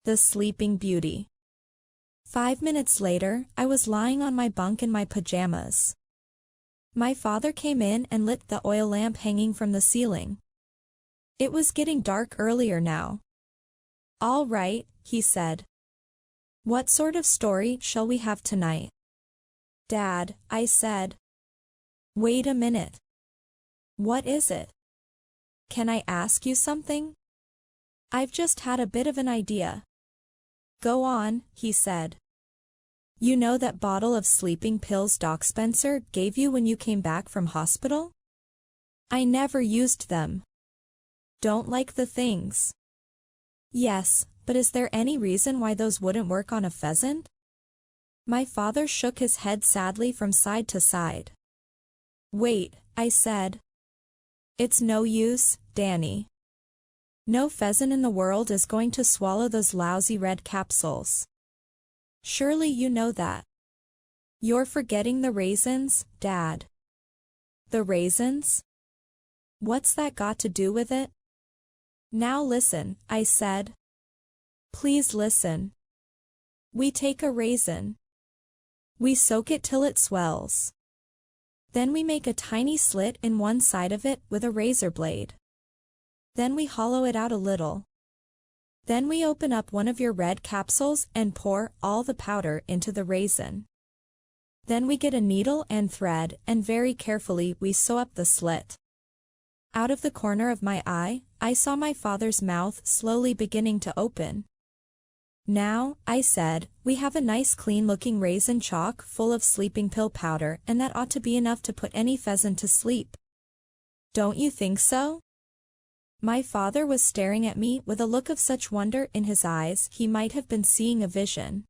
The Sleeping Beauty. 5 minutes later, I was lying on my bunk in my pajamas. My father came in and lit the oil lamp hanging from the ceiling. It was getting dark earlier now. "All right," he said. "What sort of story shall we have tonight?" "Dad," I said. "Wait a minute. What is it?" "Can I ask you something?" "I've just had a bit of an idea." "Go on," he said. "You know that bottle of sleeping pills Doc Spencer gave you when you came back from hospital?" "I never used them." "Don't like the things?" "Yes, but is there any reason why those wouldn't work on a pheasant?" My father shook his head sadly from side to side. "Wait," I said. "It's no use, Danny. No pheasant in the world is going to swallow those lousy red capsules. Surely you know that." "You're forgetting the raisins, Dad." "The raisins? What's that got to do with it?" "Now listen," I said. "Please listen. We take a raisin. We soak it till it swells. Then we make a tiny slit in one side of it with a razor blade. Then we hollow it out a little. Then we open up one of your red capsules and pour all the powder into the raisin. Then we get a needle and thread and very carefully we sew up the slit." Out of the corner of my eye, I saw my father's mouth slowly beginning to open. "Now," I said, "we have a nice clean-looking raisin chalk full of sleeping pill powder and that ought to be enough to put any pheasant to sleep. Don't you think so?" My father was staring at me with a look of such wonder in his eyes he might have been seeing a vision.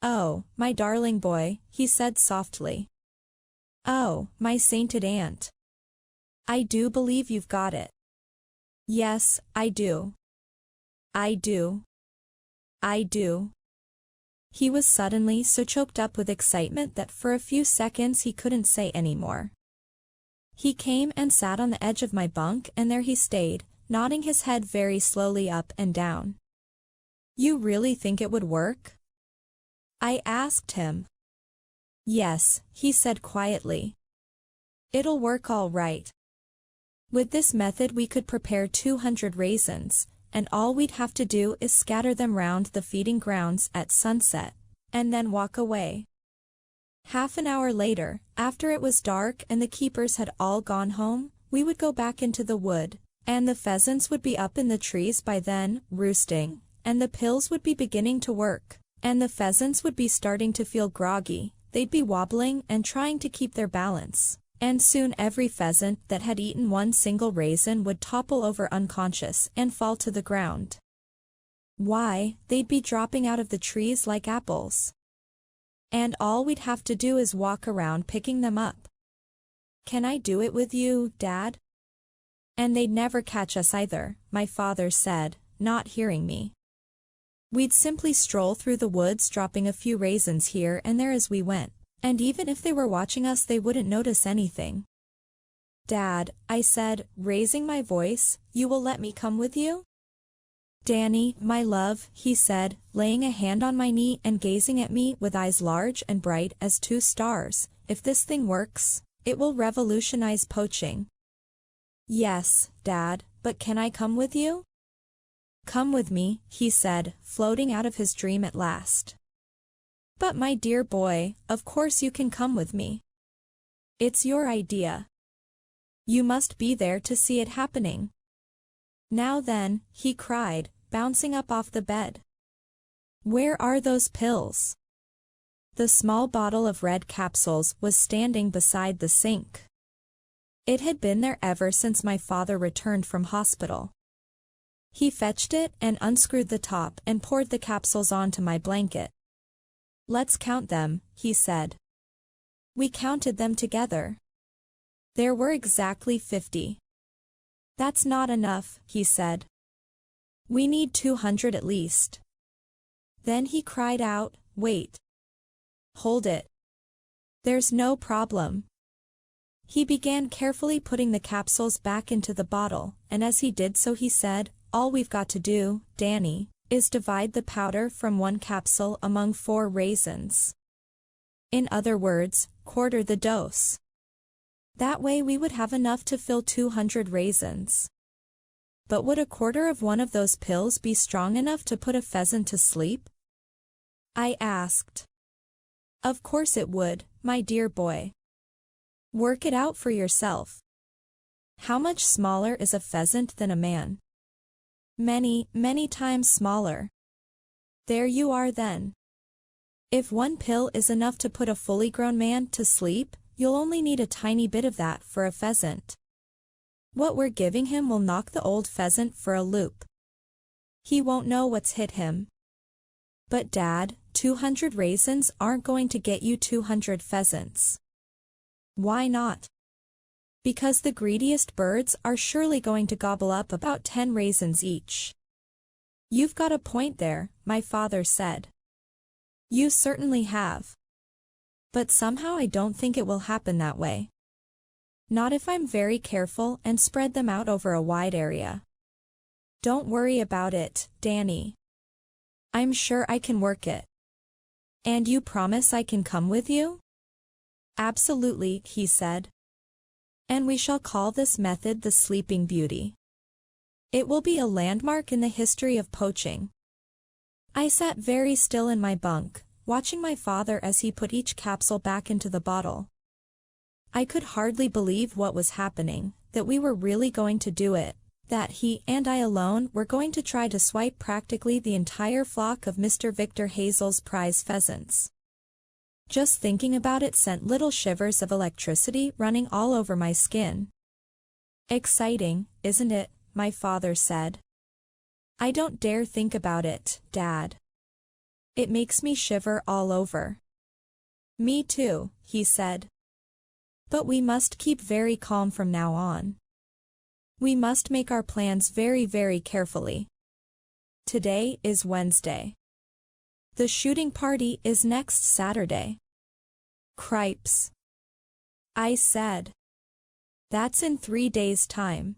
"Oh, my darling boy," he said softly. "Oh, my sainted aunt. I do believe you've got it. Yes, I do. I do. I do." He was suddenly so choked up with excitement that for a few seconds he couldn't say any more. He came and sat on the edge of my bunk and there he stayed, nodding his head very slowly up and down. "You really think it would work?" I asked him. "Yes," he said quietly. "It'll work all right. With this method we could prepare 200 raisins, and all we'd have to do is scatter them round the feeding grounds at sunset, and then walk away. Half an hour later, after it was dark and the keepers had all gone home, we would go back into the wood, and the pheasants would be up in the trees by then, roosting, and the pills would be beginning to work, and the pheasants would be starting to feel groggy, they'd be wobbling and trying to keep their balance, and soon every pheasant that had eaten one single raisin would topple over unconscious and fall to the ground. Why, they'd be dropping out of the trees like apples. And all we'd have to do is walk around picking them up. Can I do it with you, Dad?" "And they'd never catch us either," my father said, not hearing me. "We'd simply stroll through the woods dropping a few raisins here and there as we went, and even if they were watching us they wouldn't notice anything." "Dad," I said, raising my voice, "you will let me come with you?" "Danny, my love," he said, laying a hand on my knee and gazing at me with eyes large and bright as 2 stars, "if this thing works, it will revolutionize poaching." "Yes, Dad, but can I come with you?" "Come with me," he said, floating out of his dream at last. "But my dear boy, of course you can come with me. It's your idea. You must be there to see it happening." "Now then," he cried, bouncing up off the bed. "Where are those pills?" The small bottle of red capsules was standing beside the sink. It had been there ever since my father returned from hospital. He fetched it and unscrewed the top and poured the capsules onto my blanket. "Let's count them," he said. We counted them together. There were exactly 50. "That's not enough," he said. "We need 200 at least." Then he cried out, "Wait. Hold it. There's no problem." He began carefully putting the capsules back into the bottle, and as he did so he said, "All we've got to do, Danny, is divide the powder from one capsule among 4 raisins. In other words, quarter the dose. That way we would have enough to fill 200 raisins. But would a quarter of one of those pills be strong enough to put a pheasant to sleep? I asked. Of course it would, my dear boy. Work it out for yourself. How much smaller is a pheasant than a man? Many, many times smaller. There you are then. If one pill is enough to put a fully grown man to sleep, you'll only need a tiny bit of that for a pheasant. What we're giving him will knock the old pheasant for a loop. He won't know what's hit him. But Dad, 200 raisins aren't going to get you 200 pheasants. Why not? Because the greediest birds are surely going to gobble up about 10 raisins each. You've got a point there, my father said. You certainly have. But somehow I don't think it will happen that way. Not if I'm very careful and spread them out over a wide area. Don't worry about it, Danny. I'm sure I can work it. And you promise I can come with you? Absolutely, he said. And we shall call this method the Sleeping Beauty. It will be a landmark in the history of poaching. I sat very still in my bunk, watching my father as he put each capsule back into the bottle. I could hardly believe what was happening, that we were really going to do it, that he and I alone were going to try to swipe practically the entire flock of Mr. Victor Hazel's prize pheasants. Just thinking about it sent little shivers of electricity running all over my skin. Exciting, isn't it? My father said. I don't dare think about it, Dad. It makes me shiver all over. Me too, he said. But we must keep very calm from now on. We must make our plans very, very carefully. Today is Wednesday. The shooting party is next Saturday. Cripes. I said. That's in 3 days' time.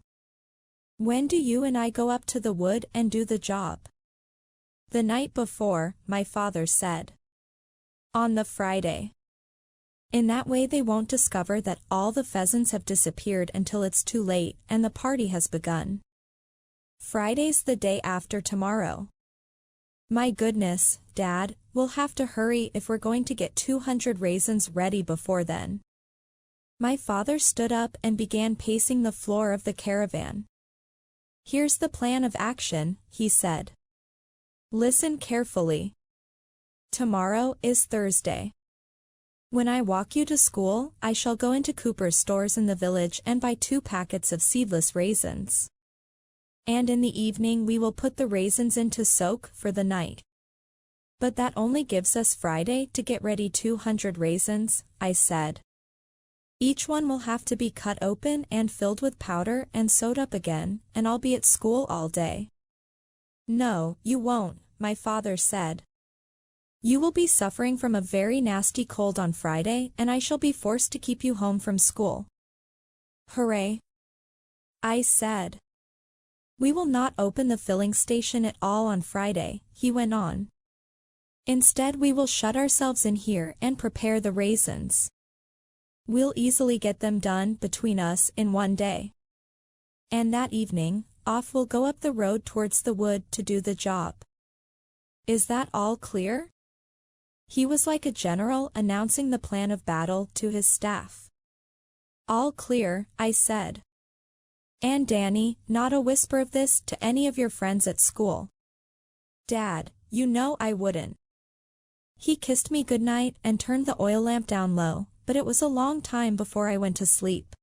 When do you and I go up to the wood and do the job? The night before, my father said. On the Friday. In that way they won't discover that all the pheasants have disappeared until it's too late and the party has begun. Friday's the day after tomorrow. My goodness, Dad, we'll have to hurry if we're going to get 200 raisins ready before then. My father stood up and began pacing the floor of the caravan. Here's the plan of action, he said. Listen carefully. Tomorrow is Thursday. When I walk you to school, I shall go into Cooper's stores in the village and buy 2 packets of seedless raisins. And in the evening we will put the raisins into soak for the night. But that only gives us Friday to get ready 200 raisins, I said. Each one will have to be cut open and filled with powder and sewed up again, and I'll be at school all day. No, you won't, my father said. You will be suffering from a very nasty cold on Friday and I shall be forced to keep you home from school. Hooray! I said. We will not open the filling station at all on Friday, he went on. Instead we will shut ourselves in here and prepare the raisins. We'll easily get them done between us in 1 day. And that evening, off we'll go up the road towards the wood to do the job. Is that all clear? He was like a general announcing the plan of battle to his staff. All clear, I said. And Danny, not a whisper of this to any of your friends at school. Dad, you know I wouldn't. He kissed me goodnight and turned the oil lamp down low, but it was a long time before I went to sleep.